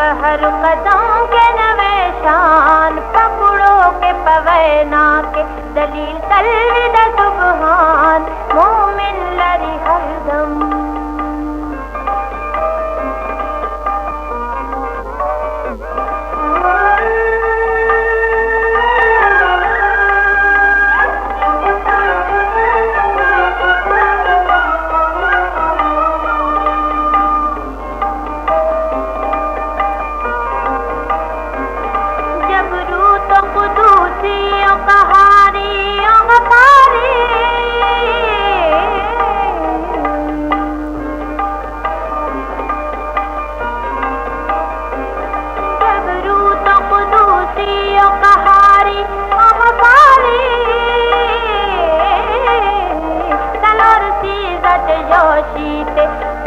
पहर कदम के नवे शान पकड़ो के पवैना के दलील तलविद सुबहान मोमिन लरी हरदम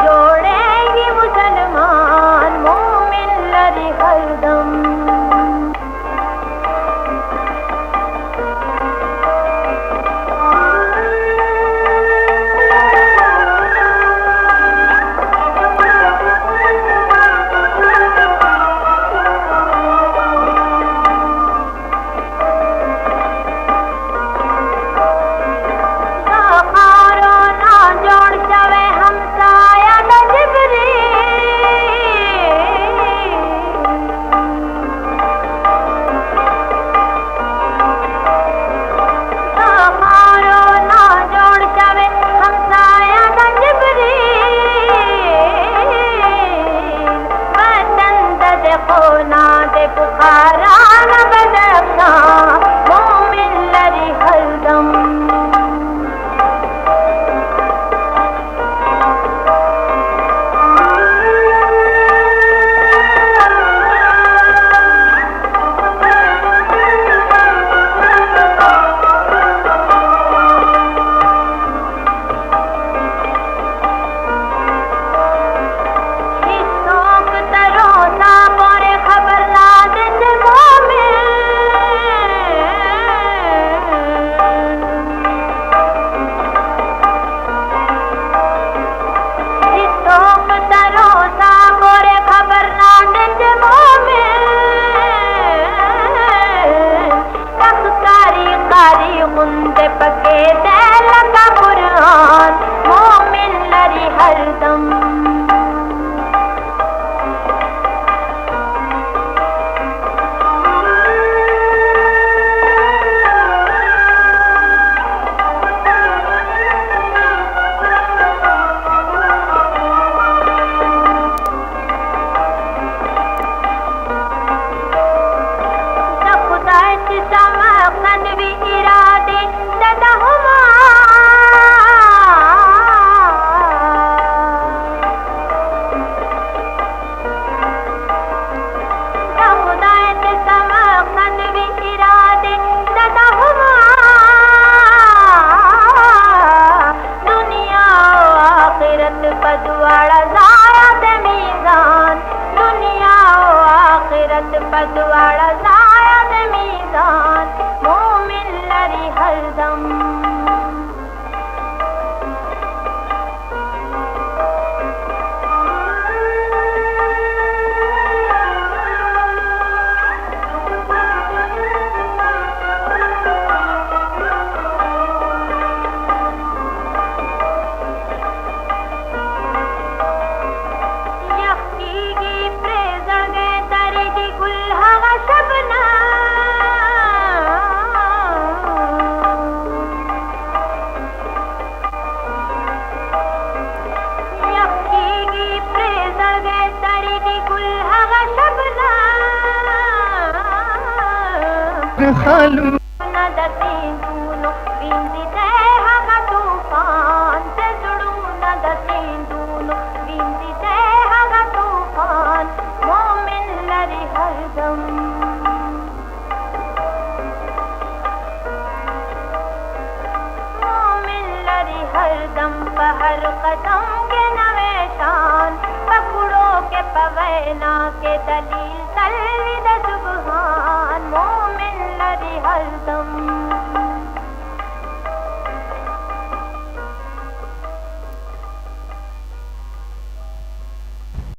जोड़ेंगी मुसलमान मोमिन लरी हरदम पके दिल का कुरान मोमिन लरी हरदम पदवाड़ा ज़ायद मीज़ान मोमिन लरी हरदम खालू नदतीं दूनो बिंदी दे हगा तूफान से जुड़ू नदतीं दूनो बिंदी दे हगा तूफान मोमिन लरी हरदम मोमिन लरी हरदम पहर कदम के नवे शान पकड़ो के पवैना के दलील तलविद सुबहान मोमिन लरी हरदम